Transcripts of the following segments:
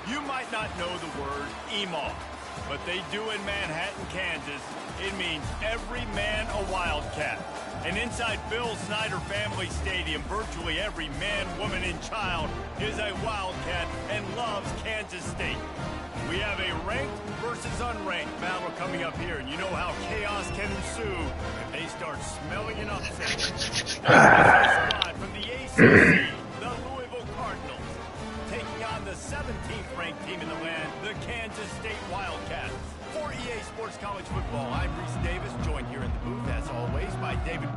You might not know the word EMAW, but they do in Manhattan, Kansas. It means every man a Wildcat. And inside Bill Snyder Family Stadium, virtually every man, woman, and child is a Wildcat and loves Kansas State. We have a ranked versus unranked battle coming up here, and you know how chaos can ensue if they start smelling an upset. Squad from the ACC, the Louisville Cardinals, taking on the 17th ranked team in the land, the Kansas State Wildcats. For EA Sports College Football, I'm Reese Davis, joined here in the booth, as always, by David.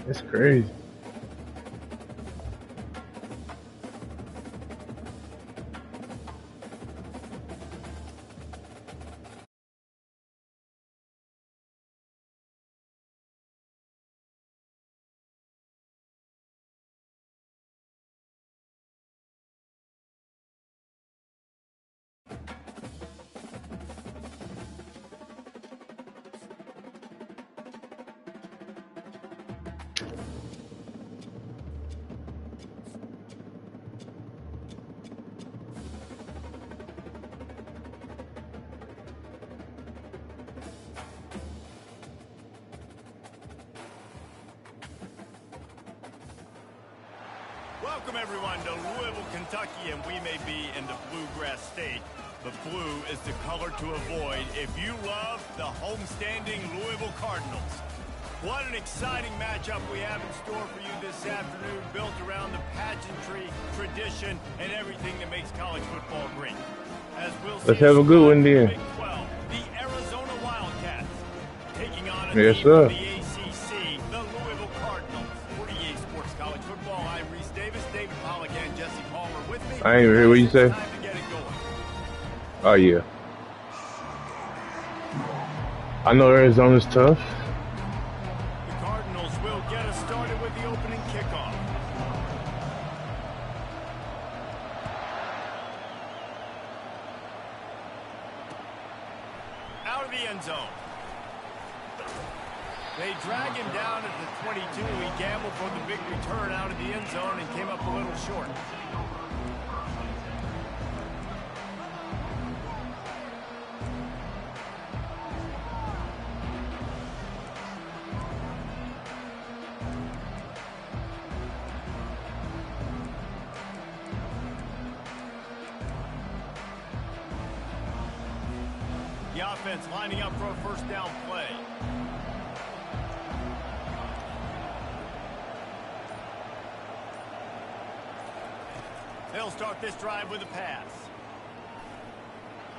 That's crazy. Welcome, everyone, to Louisville, Kentucky, and we may be in the Bluegrass State, but blue is the color to avoid if you love the homestanding Louisville Cardinals. What an exciting matchup we have in store for you this afternoon, built around the pageantry, tradition, and everything that makes college football great. As we'll see, let's have a good one then. Big 12, the Arizona Wildcats, taking on a Yes, team sir. from the ACC, the Louisville Cardinals. For EA Sports College Football, I'm Reese Davis, David Pollock, and Jesse Palmer with me. I ain't even hear what you say. Time to get it going. Oh, yeah. I know Arizona's tough. The Cardinals will get us started with the opening kickoff. Out of the end zone. They drag him down at the 22. He gambled for the big return out of the end zone and came up a little short. The offense lining up for a first down play. They'll start this drive with a pass.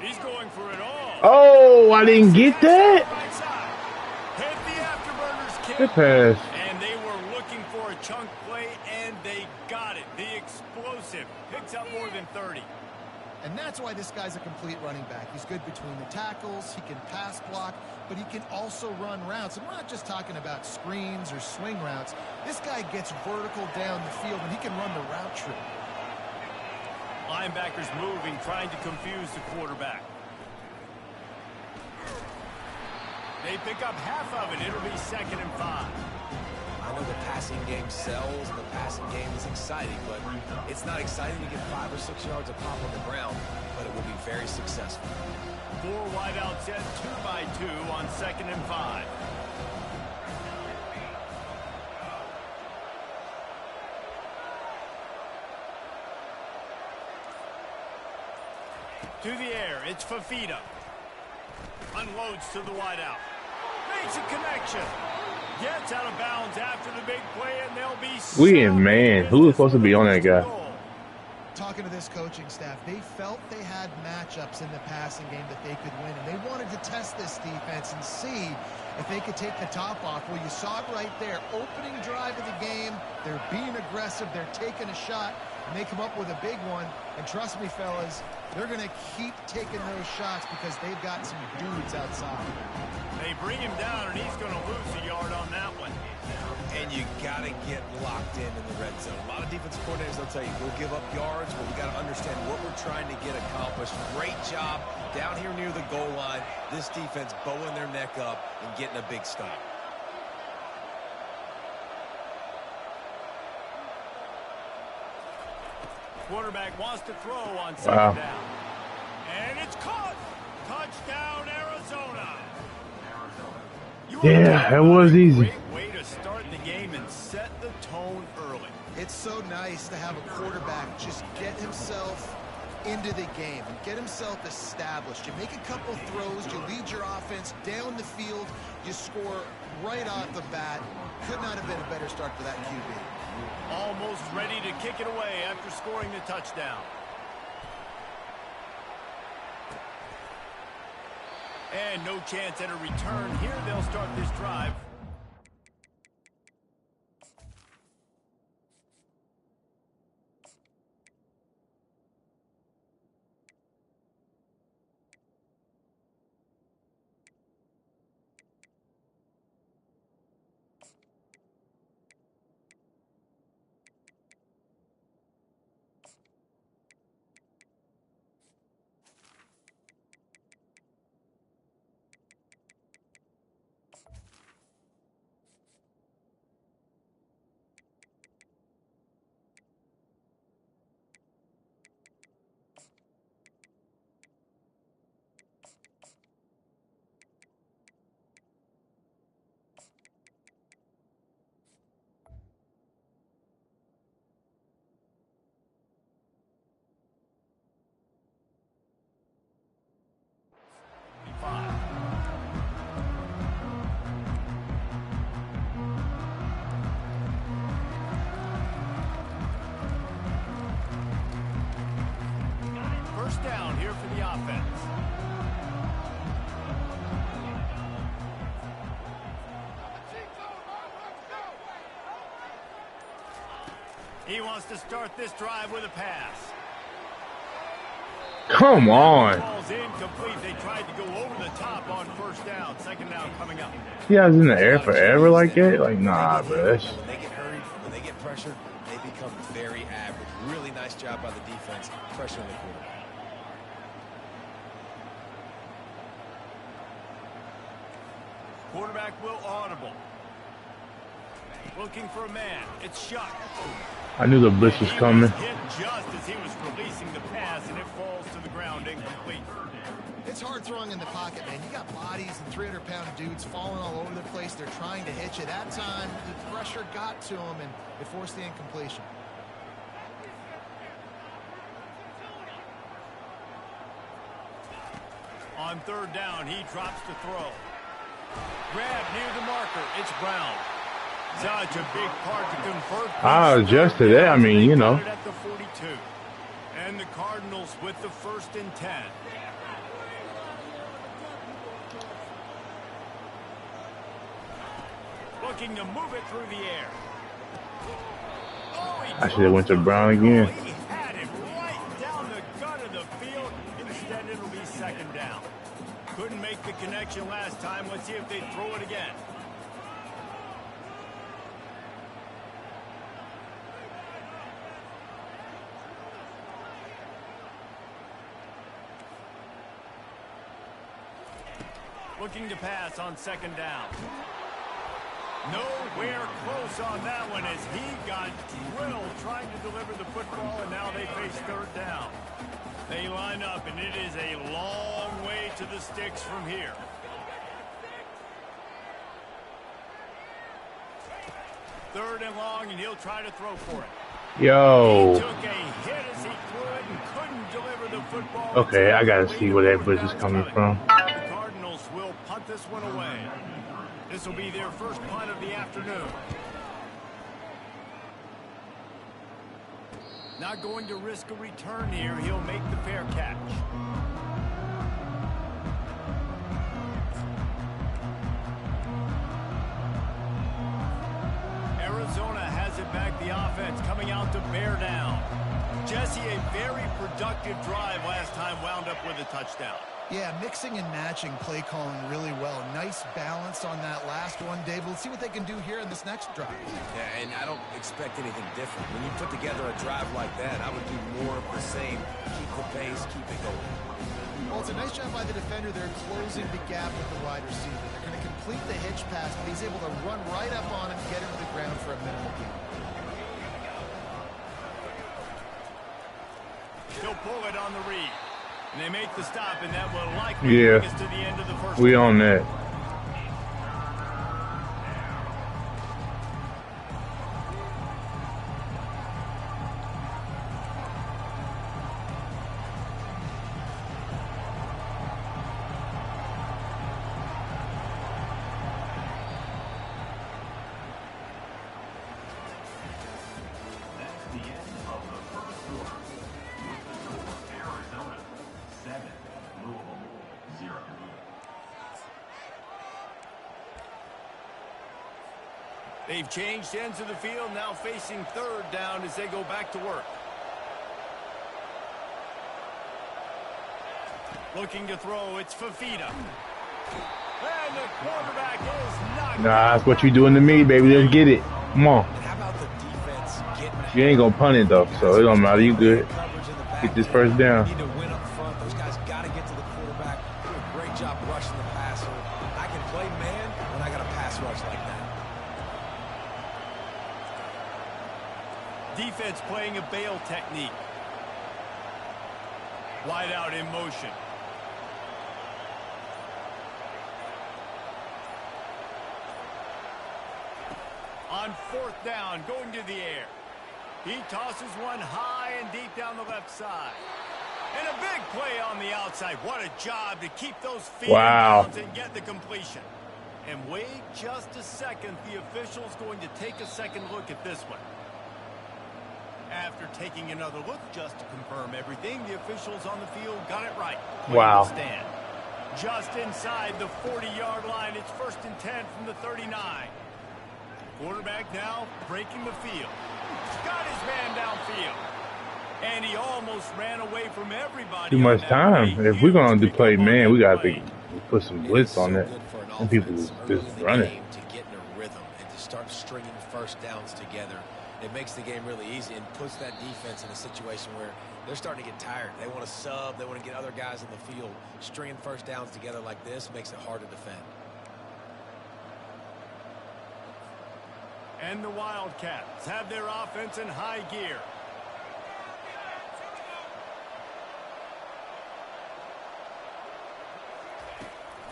He's going for it all. Oh, I didn't get that. Hit the afterburners kick. Good pass. And they were looking for a chunk play, and they got it. The explosive picks up more than 30. And that's why this guy's a complete running back. He's good between the tackles, he can pass block, but he can also run routes. And we're not just talking about screens or swing routes. This guy gets vertical down the field, and he can run the route tree. Linebackers moving, trying to confuse the quarterback. They pick up half of it. It'll be 2nd and 5. I know the passing game sells and the passing game is exciting, but it's not exciting to get 5 or 6 yards of pop on the ground, but it will be very successful. 4 wideout set, 2 by 2 on 2nd and 5. To the air, it's Fafita. Unloads to the wideout. Makes a connection. Gets out of bounds after the big play, and they'll be... We in man. Who was supposed to be on that guy? Talking to this coaching staff, they felt they had matchups in the passing game that they could win, and they wanted to test this defense and see if they could take the top off. Well, you saw it right there. Opening drive of the game, they're being aggressive, they're taking a shot, and they come up with a big one. And trust me, fellas, they're going to keep taking those shots because they've got some dudes outside. They bring him down, and he's going to lose a yard on that one. And you got to get locked in the red zone. A lot of defensive coordinators, they'll tell you, we'll give up yards, but we got to understand what we're trying to get accomplished. Great job down here near the goal line. This defense bowing their neck up and getting a big stop. Quarterback wants to throw on second Wow. down. And it's caught. Touchdown, Arizona. Yeah, that was easy. Great way to start the game and set the tone early. It's so nice to have a quarterback just get himself into the game and get himself established. You make a couple throws, you lead your offense down the field, you score right off the bat. Could not have been a better start for that QB. Almost ready to kick it away after scoring the touchdown. And no chance at a return here. They'll start this drive. First down here for the offense. He wants to start this drive with a pass. Come on. Ball's incomplete. They tried to go over the top on first down. Second down coming up. See, I was in the air forever like that? Like, nah, bro. When they get hurried, when they get pressured, they become very average. Really nice job by the defense, pressuring the quarterback. Quarterback will audible. Looking for a man. It's Shuck. I knew the blitz was coming. He was hit just as he was releasing the pass, and it falls to the ground incomplete. It's hard throwing in the pocket, man. You got bodies and 300-pound dudes falling all over the place. They're trying to hit you. That time, the pressure got to him, and it forced the incompletion. On third down, he drops to throw. Grab near the marker. It's Brown. Such a big part to convert. I'll adjust to that. I mean, you know. At the 42. And the Cardinals with the 1st and 10. Looking to move it through the air. Oh, I should have went to Brown again. He had it right down the gut of the field. Instead, it'll be second down. Couldn't make the connection last time. Let's see if they throw it again. Looking to pass on second down. Nowhere close on that one as he got drilled trying to deliver the football, and now they face third down. They line up, and it is a long way to the sticks from here. Third and long, and he'll try to throw for it. Yo. He took a hit as he threw it and couldn't deliver the football. Okay, I gotta see where that blitz is coming from. The Cardinals will punt this one away. This will be their first punt of the afternoon. Not going to risk a return here. He'll make the fair catch. Arizona has it back. The offense coming out to bear down. Jesse, a very productive drive last time, wound up with a touchdown. Yeah, mixing and matching play calling really well. Nice balance on that last one, Dave. Let's see what they can do here in this next drive. Yeah, and I don't expect anything different. When you put together a drive like that, I would do more of the same. Keep the pace, keep it going. Well, it's a nice job by the defender. They're closing the gap with the wide receiver. They're going to complete the hitch pass, but he's able to run right up on him, get him to the ground for a minimal gain. pull it on the read. And they make the stop, and that will likely bring us to the end of the first. We on that. They've changed ends of the field, now facing third down as they go back to work. Looking to throw, it's Fafita. And the quarterback is not. Nah, that's what you doing to me, baby. Let's get it. Come on. How about the defense getting You ain't gonna punt it though, so it don't matter. You good. Get this first down. Need to win up front. Those guys got to get to the quarterback. Do a great job rushing the passer. I can play man when I got a pass rush like that. Defense playing a bail technique. Wide out in motion. On fourth down, going to the air. He tosses one high and deep down the left side. And a big play on the outside. What a job to keep those feet in bounds and get the completion. And wait just a second. The official's going to take a second look at this one. After taking another look just to confirm everything, the officials on the field got it right. Wow. Stand. Just inside the 40-yard line. It's 1st and 10 from the 39. Quarterback now breaking the field. Got his man downfield. And he almost ran away from everybody. Too much time. If we're going to play man, we got to put some blitz on that. And people just running. To get in a rhythm and to start stringing first downs together. It makes the game really easy and puts that defense in a situation where they're starting to get tired. They want to sub. They want to get other guys in the field. Stringing first downs together like this makes it hard to defend. And the Wildcats have their offense in high gear.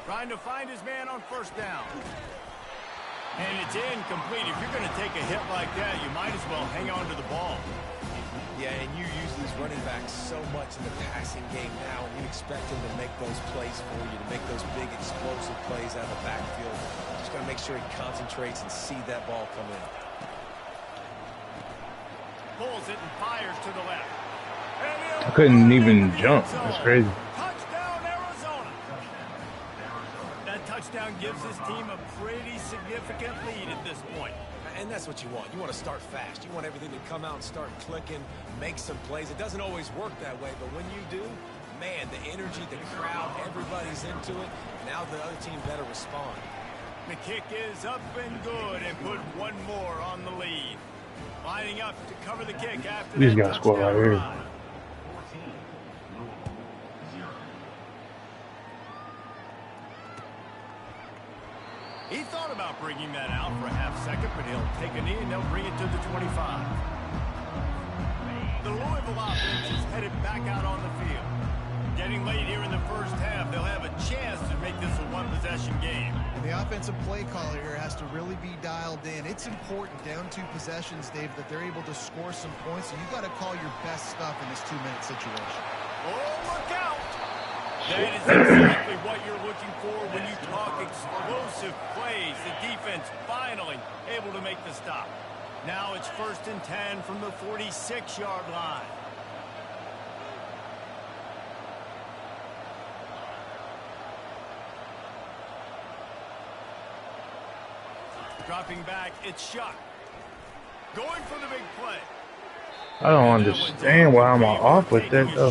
Trying to find his man on first down. And it's incomplete. If you're going to take a hit like that, you might as well hang on to the ball. Yeah, and you use these running backs so much in the passing game now, and you expect them to make those plays for you, to make those big explosive plays out of the backfield. Just got to make sure he concentrates and see that ball come in. Pulls it and fires to the left. I couldn't even jump. That's crazy. Touchdown, Arizona. That touchdown gives his team a pretty significant lead at this point. And that's what you want. You want to start fast. You want everything to come out and start clicking, make some plays. It doesn't always work that way, but when you do, man, the energy, the crowd, everybody's into it. Now the other team better respond. The kick is up and good and put one more on the lead. Lining up to cover the kick after These that guys score right here. drive. He thought about bringing that out for a half second, but he'll take a knee and they'll bring it to the 25. The Louisville offense is headed back out on the field. Getting late here in the first half, they'll have a chance to make this a one-possession game. And the offensive play caller here has to really be dialed in. It's important down 2 possessions, Dave, that they're able to score some points. So you've got to call your best stuff in this 2-minute situation. Oh, look out! That is exactly what you're looking for when you talk explosive plays. The defense finally able to make the stop. Now it's 1st and 10 from the 46-yard line. Dropping back, it's Shuck. Going for the big play. I don't understand why I'm off with that though.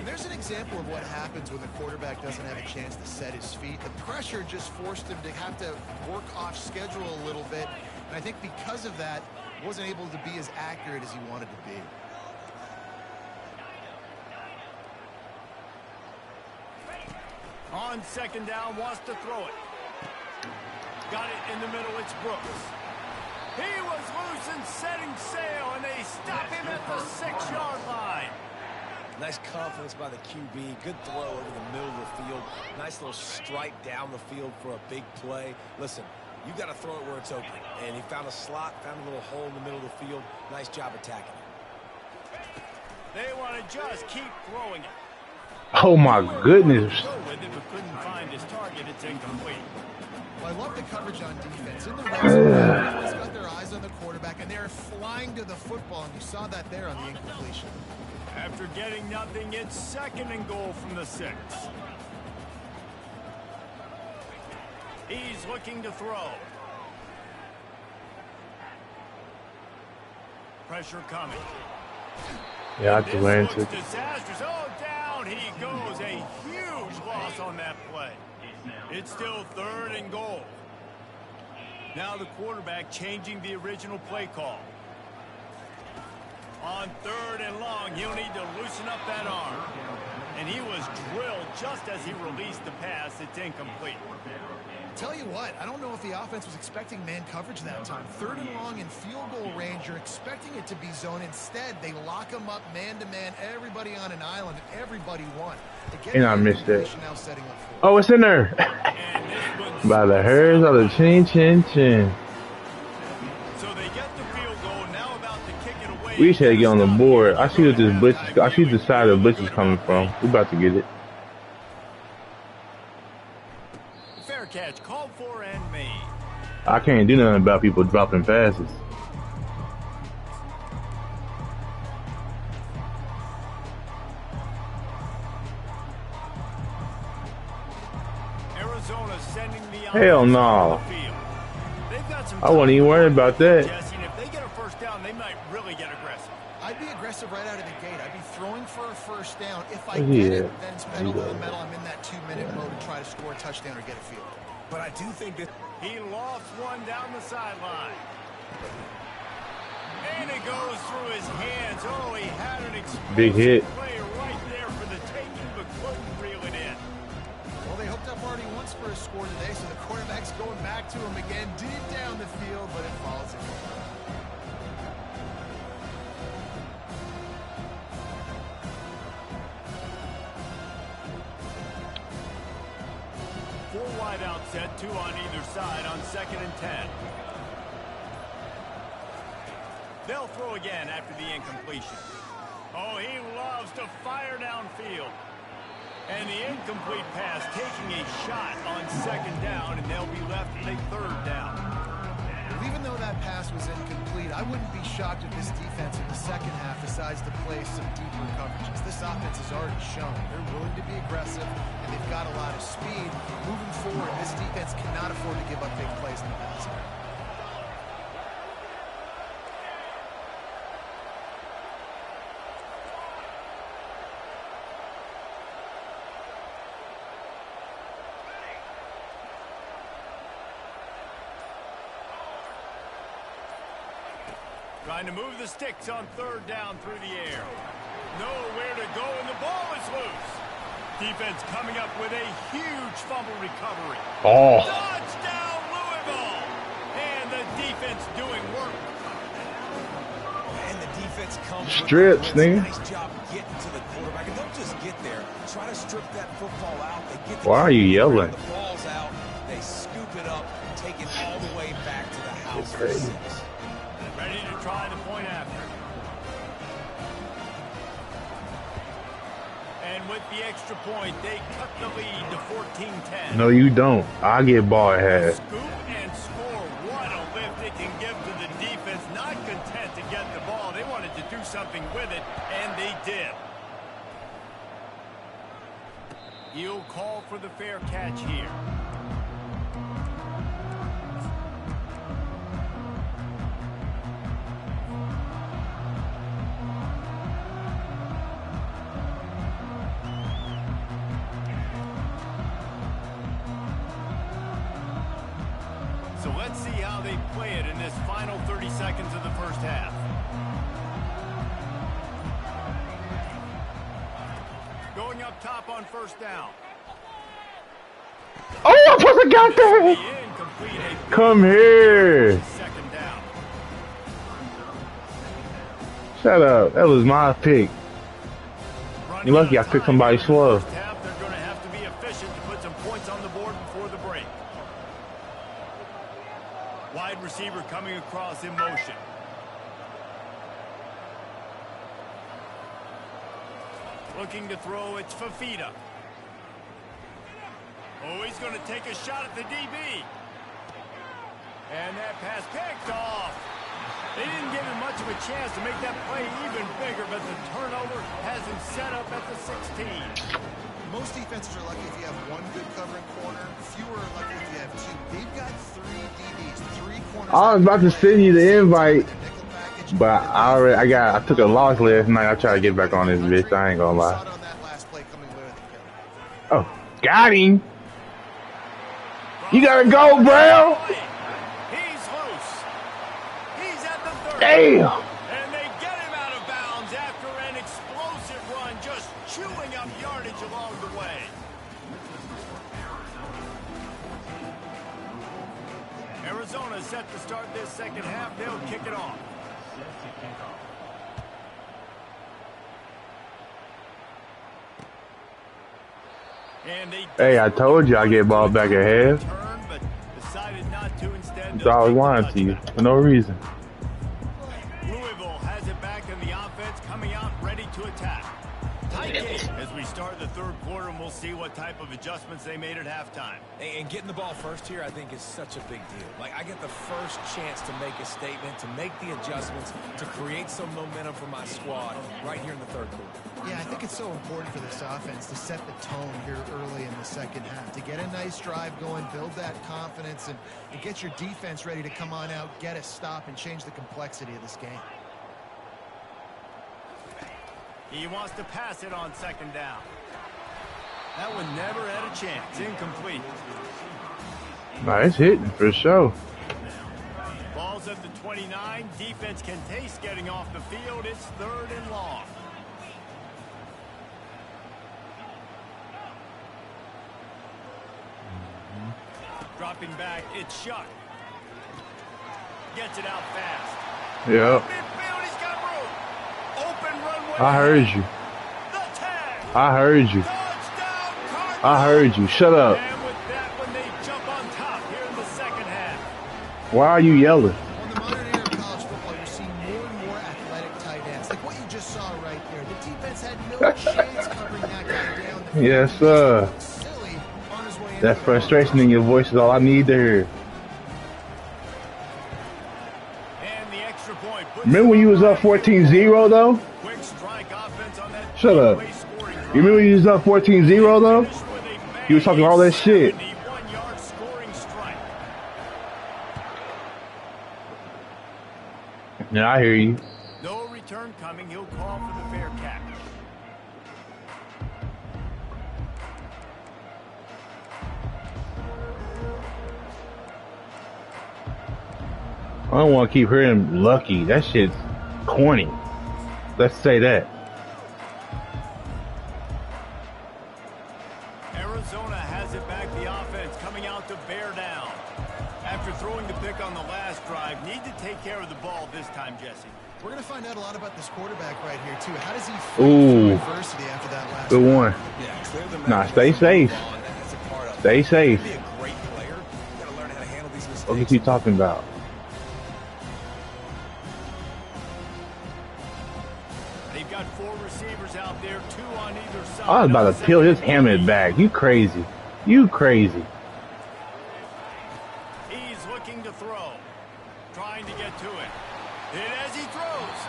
There's an example of what happens when the quarterback doesn't have a chance to set his feet. The pressure just forced him to have to work off schedule a little bit. And I think because of that, wasn't able to be as accurate as he wanted to be. On 2nd down, wants to throw it. Got it in the middle, it's Brooks. He was loose and setting sail, and they stop him at the 6-yard line. Nice confidence by the QB. Good throw over the middle of the field. Nice little strike down the field for a big play. Listen, you got to throw it where it's open. And he found a slot, found a little hole in the middle of the field. Nice job attacking it. They want to just keep throwing it. Oh my goodness. With it, but couldn't find his target. It's incomplete. Well, I love the coverage on defense. In the red zone, everyone's got their eyes on the quarterback, and they're flying to the football, and you saw that there on the incompletion. After getting nothing, it's 2nd and goal from the 6. He's looking to throw. Pressure coming. Yeah, I can learn to. Disastrous. Oh, down he goes. A huge loss on that play. It's still 3rd and goal. Now the quarterback changing the original play call. On 3rd and long, he'll need to loosen up that arm. And he was drilled just as he released the pass. It's incomplete. Tell you what, I don't know if the offense was expecting man coverage that time. 3rd and long in field goal range, you're expecting it to be zone. Instead, they lock him up man-to-man, everybody on an island, and everybody won. And I missed it. Now setting up for Oh, it's in there. By the hairs of the chin, chin, chin. So they get the field goal, now about to kick it away. We should get on the board. I see what this blitz. I see the side of the blitz is coming from. We about to get it. Fair catch, called for and made. I can't do nothing about people dropping passes. Arizona sending the Hell no. They've got some I wasn't even worried about that. If they get a first down, they might really get aggressive. I'd be aggressive right out of the gate. I'd be throwing for a first down. If I Yeah. get it, then it's pedal to the metal. I'm in that 2-minute mode to try to score a touchdown or get a field. But I do think that He lost one down the sideline. And it goes through his hands. Oh, he had an explosive Big hit. play right there for the taking, but couldn't reel it in. Well, they hooked up already once for a score today, so the quarterback's going back to him again deep down the field, but it falls in. Four wide out set, 2 on either side on 2nd and 10. They'll throw again after the incompletion. Oh, he loves to fire downfield. And the incomplete pass taking a shot on 2nd down, and they'll be left with a 3rd down. Well, even though that pass was incomplete, I wouldn't be shocked if this defense in the second half decides to play some deeper coverages. This offense has already shown they're willing to be aggressive, and they've got a lot of speed. Moving forward, this defense cannot afford to give up big plays in the passing game. Trying to move the sticks on 3rd down through the air. Nowhere to go, and the ball is loose. Defense coming up with a huge fumble recovery. Oh. Touchdown, Louisville! And the defense doing work. and the defense comes Strips, with a nigga. nice job getting to the quarterback. And don't just get there. Try to strip that football out. They get the Why are you yelling? The ball's out. They scoop it up, take it all the way back to the house for crazy. 6. Ready to try the point after. And with the extra point, they cut the lead to 14-10. No, you don't. I get ball half. Scoop and score. What a lift it can give to the defense. Not content to get the ball. They wanted to do something with it, and they did. He'll call for the fair catch here. So let's see how they play it in this final 30 seconds of the first half. Going up top on 1st down. Oh, I supposed to got that. Incomplete. Come here. 2nd down. Shut up. That was my pick. You're lucky I picked somebody slow. They're going to have to be efficient to put some points on the board before the break. Wide receiver coming across in motion. Looking to throw, it's Fafita. Oh, he's going to take a shot at the DB. And that pass picked off. They didn't give him much of a chance to make that play even bigger, but the turnover has him set up at the 16. Most defenses are lucky if you have one good covering corner. Fewer are lucky if you have two. They've got 3 DBs, 3 corners. I was about to send you the invite, but I took a loss last night. I try to get back on this bitch. I ain't gonna lie. Oh, got him. You gotta go, bro. He's loose. He's at the 30. Damn. And they get him out of bounds after an explosive run, just chewing up yardage along the way. Arizona set to start this second half. They'll kick it off. Hey, I told you I get ball back at half. You thought I was lying to you for no reason. Louisville has it back in the offense, coming out ready to attack. Tight game as we start the third quarter, and we'll see what type of adjustments they made at halftime. And getting the ball first here, I think, is such a big deal. Like, I get the first chance to make a statement, to make the adjustments, to create some momentum for my squad right here in the third quarter. Yeah, I think it's so important for this offense to set the tone here early in the second half, to get a nice drive going, build that confidence, and get your defense ready to come on out, get a stop, and change the complexity of this game. He wants to pass it on second down. That one never had a chance. Incomplete. Nice hitting for sure. Ball's at the 29. Defense can taste getting off the field. It's 3rd and long. Dropping back, it's Shuck. Gets it out fast. Yep. Midfield, he's got room. Open runway. I heard you. The tag. I heard you. Touchdown, Cardinals. I heard you. Shut up. And with that one, they jump on top here in the second half. Why are you yelling? On the modern era of college football, you're seeing more and more athletic tight ends. Like what you just saw right there. The defense had no chance covering that guy down. Yes, sir. Silly on his way in. That frustration in your voice is all I need to hear. And the extra point. Remember when you was up 14-0 though? Quick strike offense on that. Shut up. You remember when you was up 14-0 though? You was talking all that shit. 71-yard scoring strike. Yeah, I hear you. No return coming. He'll call for the fair catch. I don't want to keep hearing lucky. That shit's corny. Let's say that. Arizona has it back. The offense coming out to bear down. After throwing the pick on the last drive, need to take care of the ball this time, Jesse. We're going to find out a lot about this quarterback right here, too. How does he Ooh. fight adversity after that last Good one. Yeah, Nah, stay safe. Stay safe. Be a great player. You gotta learn how to handle these mistakes. What are you talking about? They've got 4 receivers out there, 2 on either side. I was about to peel his helmet back. You crazy. You crazy. He's looking to throw. Trying to get to it. And as he throws,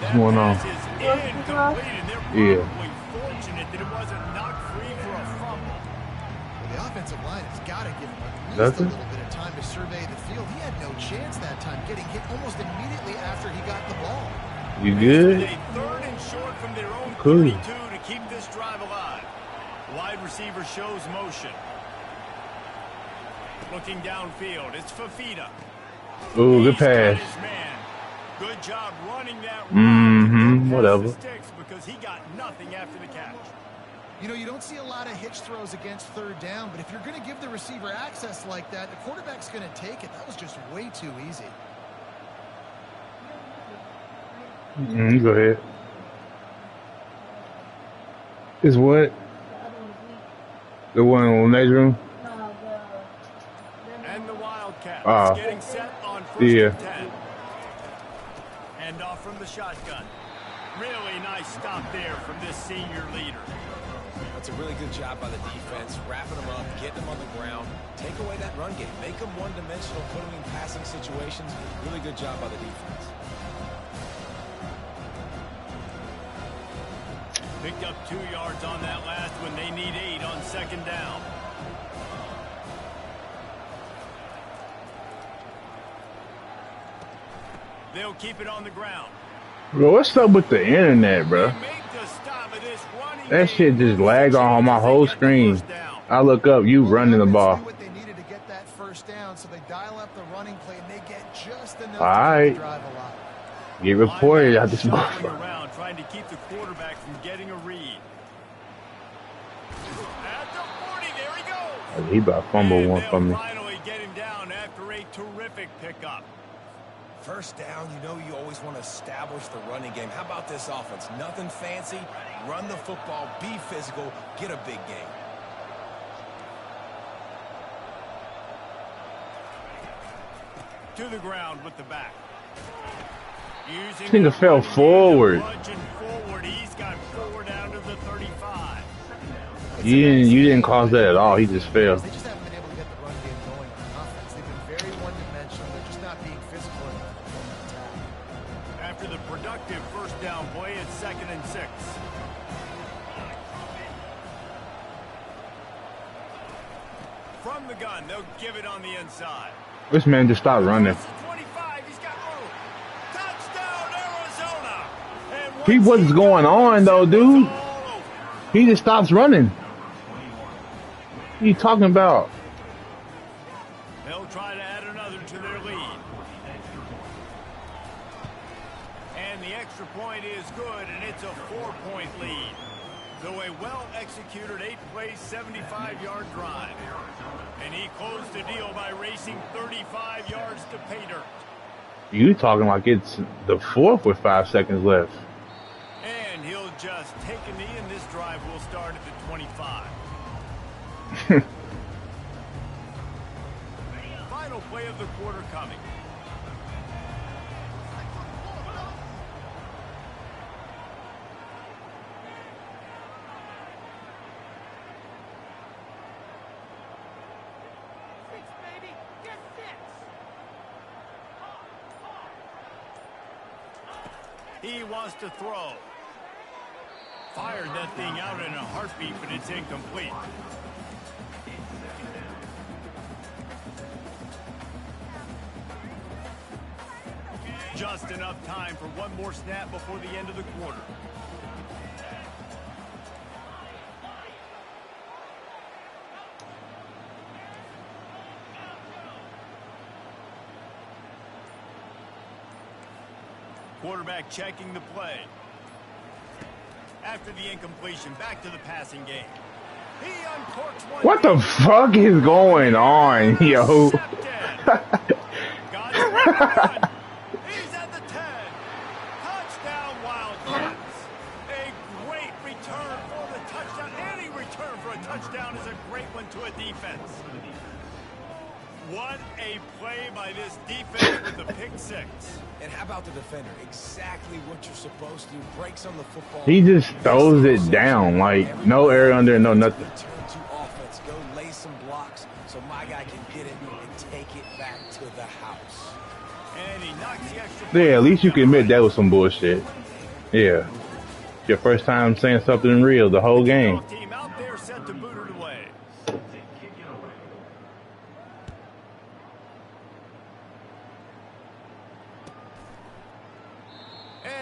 What's going on? pass is incomplete, and they're probably fortunate that it wasn't knocked free for a fumble. Well, the offensive line has got to give him at least Does a it? little bit of time to survey the field. He had no chance that time, getting hit almost immediately after he got the ball. You good? They 3rd and short from their own Cool. 32 to keep this drive alive. Wide receiver shows motion. Looking downfield, it's Fafita. Ooh, good He's got pass. his man. Good job running that route. Mm-hmm, Pass whatever. the sticks because he got nothing after the catch. You know, you don't see a lot of hitch throws against 3rd down, but if you're going to give the receiver access like that, the quarterback's going to take it. That was just way too easy. Go ahead. Is what? The one in the next room? And the Wildcats getting set on first and 10. And off from the shotgun. Really nice stop there from this senior leader. That's a really good job by the defense, wrapping them up, getting them on the ground, take away that run game, make them one-dimensional, put them in passing situations. Really good job by the defense. Picked up 2 yards on that last one. They need 8 on second down. They'll keep it on the ground. Bro, what's up with the internet, bro? That shit just lagged on my whole screen. I look up, you running the ball. What they needed to get that first down, so they dial up the running play and they get just enough to drive a lot. Get reported out this motherfucker. Around, trying to keep the quarterback from getting a read. At the 40, there he goes. He about to fumble one from me. Finally get him down after a terrific pickup. First down, you know you always want to establish the running game. How about this offense? Nothing fancy. Run the football, be physical, get a big game. To the ground with the back. This nigga fell forward. He's got 4 down to the 35. You didn't cause that at all. He just fell. They just haven't been able to get the run game going on offense. They've been very one-dimensional. They're just not being physical enough on attack. After the productive first down play, it's 2nd and 6. From the gun, they'll give it on the inside. This man just stopped running. 25, he's got room. Touchdown, Arizona. He what's going on though, dude? He just stops running. What are you talking about? They'll try to add another to their lead. And the extra point is good, and it's a 4-point lead. So a well-executed 8-play, 75-yard drive. And he closed the deal by racing 35 yards to pay dirt. You talking like it's the 4th with 5 seconds left. And he'll just take a knee, and this drive will start at the 25. Final play of the quarter coming. He wants to throw. Fired that thing out in a heartbeat, but it's incomplete. Just enough time for one more snap before the end of the quarter. Quarterback checking the play. After the incompletion, back to the passing game. He uncorks one. What the fuck is going on, yo? Got it. He's at the 10. Touchdown, Wildcats. A great return for the touchdown. Any return for a touchdown is a great one to a defense. What a play by this defense with the pick 6. And how about the defender? Exactly what you're supposed to do. Breaks on the football. He just throws it down, like no air under, no nothing. Turn to offense. Go lay some blocks so my guy can get it and take it back to the house. And he knocks the extra. Yeah, at least you can admit that was some bullshit. Yeah. Your first time saying something real the whole game. Team out there set to boot it away.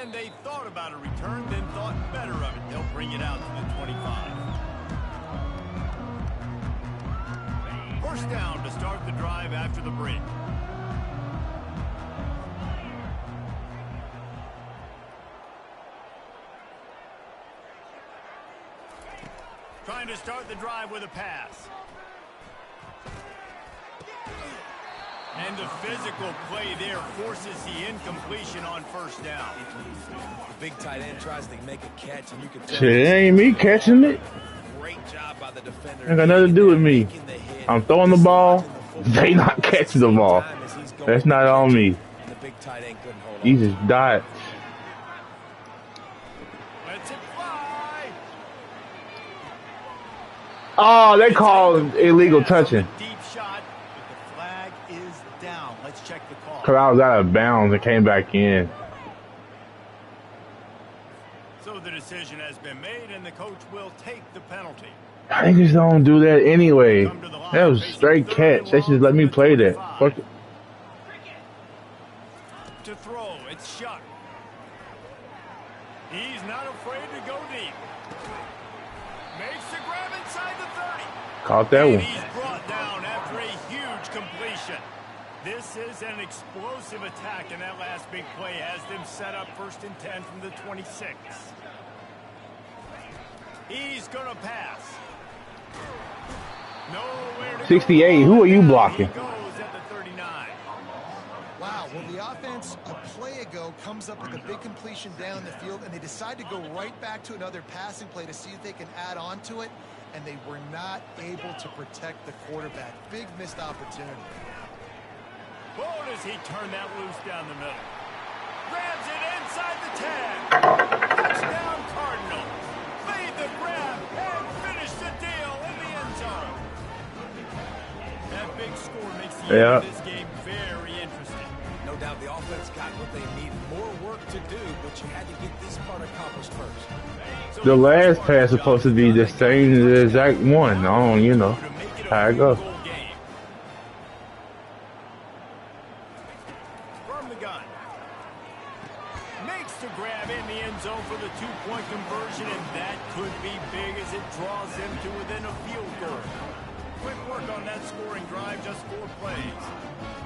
And they thought about a return, then thought better of it. They'll bring it out to the 25. First down to start the drive after the break. Trying to start the drive with a pass. And the physical play there forces the incompletion on first down. The big tight end tries to make a catch, and you can tell. Shit, it ain't me catching it. Great job by the defender. Ain't got nothing to do with me. I'm throwing the ball. They not catching the ball. That's not on me. The big tight end couldn't hold on. He just died. Let's it fly. Oh, they called illegal touching. Deep shot, but the flag is down. Let's check the call. Cause I was out of bounds and came back in. So the decision has been made, and the coach will take the penalty. I just don't do that anyway. That was straight catch. They should let me play that. Fuck it. To throw, it's Shuck. He's not afraid to go deep. Makes the grab inside the 30. Caught that And one. he's brought down after a huge completion. This is an explosive attack, and that last big play has them set up 1st and 10 from the 26. He's going to pass. Nowhere to 68. go. Who are you blocking? He goes at the 39. Wow, well, the offense a play ago comes up with a big completion down the field, and they decide to go right back to another passing play to see if they can add on to it, and they were not able to protect the quarterback. Big missed opportunity. Boy, does he turn that loose down the middle. Grabs it inside the 10. Touchdown, Cardinals. Made the grab and finished the deal in the end zone. That big score makes the end of this game very interesting. No doubt the offense got what they needed. More work to do, but you had to get this part accomplished first. So The last pass is supposed to be the same as the exact one. I don't, you know how it goes. From the gun. Makes the grab in the end zone for the 2-point conversion, and that could be big as it draws them to within a field goal. Quick work on that scoring drive, just 4 plays.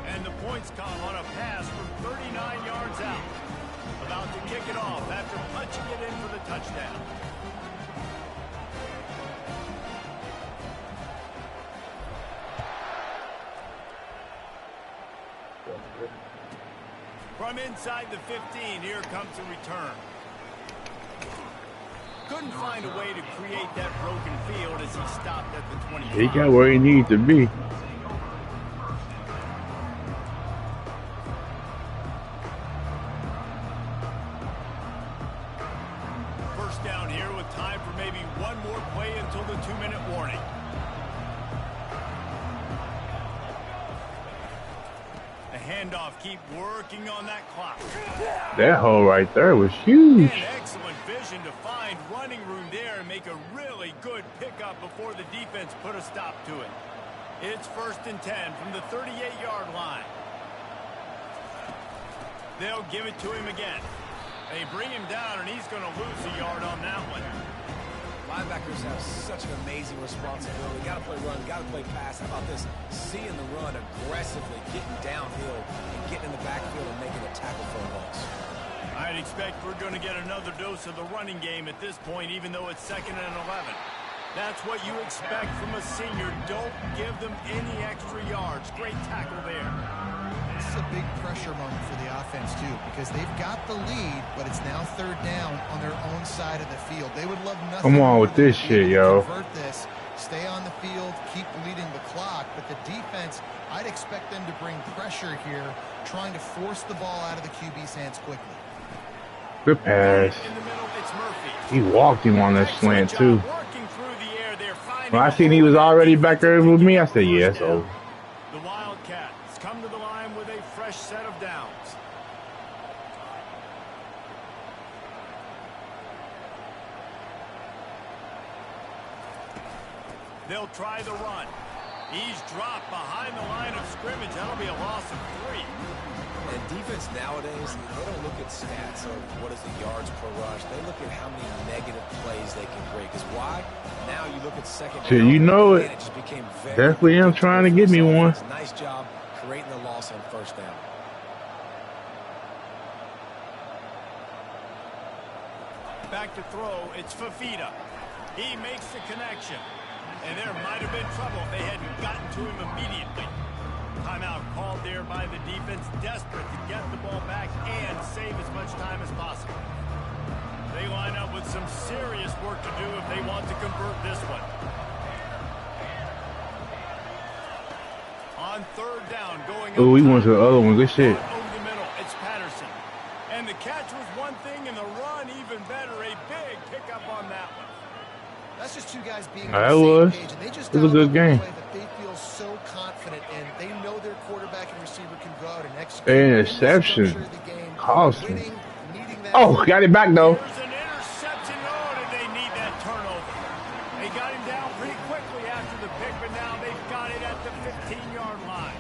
And the points come on a pass from 39 yards out. About to kick it off after punching it in for the touchdown. From inside the 15, here comes a return. Couldn't find a way to create that broken field as he stopped at the 25. He got where he needs to be. First down here with time for maybe one more play until the 2-minute warning. The handoff, keep working on that clock. That hole right there was huge. And excellent vision to find running room there and make a really good pickup before the defense put a stop to it. It's 1st and 10 from the 38-yard line. They'll give it to him again. They bring him down, and he's going to lose a yard on that one. Linebackers have such an amazing responsibility. Got to play run, got to play pass. How about this? Seeing the run aggressively, getting downhill, and getting in the backfield and making a tackle for a loss. I'd expect we're going to get another dose of the running game at this point, even though it's 2nd and 11. That's what you expect from a senior. Don't give them any extra yards. Great tackle there. This is a big pressure moment for the offense, too, because they've got the lead, but it's now 3rd down on their own side of the field. They would love nothing. Come on with this shit, yo. Convert this, stay on the field, keep leading the clock, but the defense, I'd expect them to bring pressure here, trying to force the ball out of the QB's hands quickly. Good pass. In the middle, it's Murphy. He walked him on that slant, too. Working through the air there, When I seen he was already back there with me, I said, yeah, it's over. The Wildcats come to the line with a fresh set of downs. They'll try the run. He's dropped behind the line of scrimmage. That'll be a loss of 3. And defense nowadays, they don't look at stats of what is the yards per rush. They look at how many negative plays they can break. Because why? Now you look at second So you know it. just became very Definitely am trying to get me one. Nice job creating the loss on 1st down. Back to throw, it's Fafita. He makes the connection. And there might have been trouble if they hadn't gotten to him immediately. Timeout called there by the defense, desperate to get the ball back and save as much time as possible. They line up with some serious work to do if they want to convert this one. On third down, going Oh, we went to the other one. Good shit. over the middle. It's Patterson. And the catch was one thing, and the run even better. A big pickup on that one. That's just two guys being That on the was. same page, and they just It was a good game. that they feel so confident in. They know their quarterback and receiver can go out and execute. Interception. In the structure of the game, Awesome. winning, needing that. Oh, got it back though. There's an interception. Oh, did they need that turnover? They got him down pretty quickly after the pick, but now they've got it at the 15-yard line.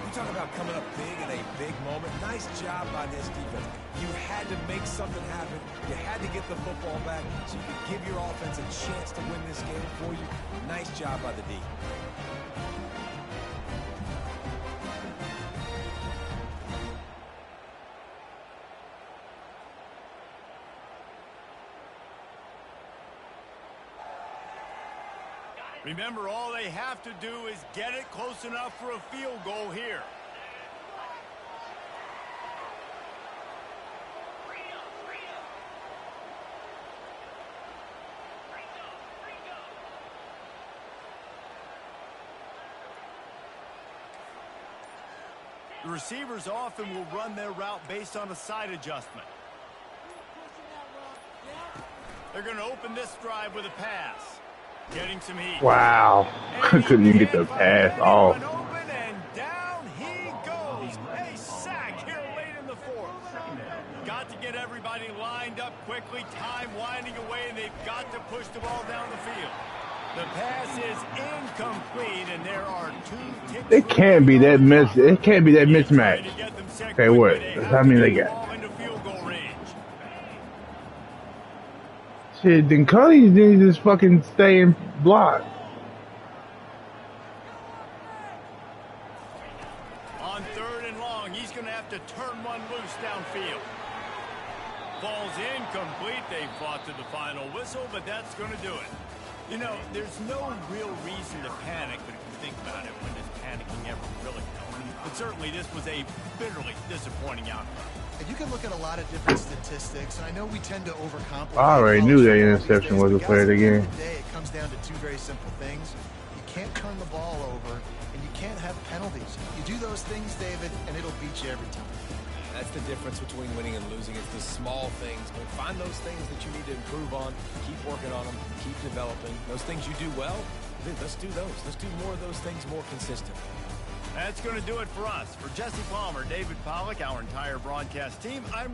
You talk about coming up big in a big moment. Nice job by this defense. You had to make something happen. You had to get the football back so you could give your offense a chance to win this game for you. Nice job by the D. Remember, all they have to do is get it close enough for a field goal here. The receivers often will run their route based on a side adjustment. They're going to open this drive with a pass. Getting some heat. Wow. Couldn't even get the pass off. Open and down he goes. A sack here late in the fourth. Got to get everybody lined up quickly. Time winding away, and they've got to push the ball down the field. The pass is incomplete, and there are two ticks. It can't be that it can't be that mismatch. Okay, what? How many they got? Shit, then Cuddy needs to just fucking stay and block. On third and long, he's going to have to turn one loose downfield. Ball's incomplete. They fought to the final whistle, but that's going to do it. You know, there's no real reason to panic, but if you think about it, when does panicking ever really help? But certainly this was a bitterly disappointing outcome. And you can look at a lot of different statistics, and I know we tend to overcomplicate. I already knew that interception was a play of the game. At the end of the day, it comes down to two very simple things. You can't turn the ball over, and you can't have penalties. You do those things, David, and it'll beat you every time. That's the difference between winning and losing. It's the small things. But find those things that you need to improve on. Keep working on them. Keep developing. Those things you do well, let's do those. Let's do more of those things more consistently. That's going to do it for us. For Jesse Palmer, David Pollack, our entire broadcast team, I'm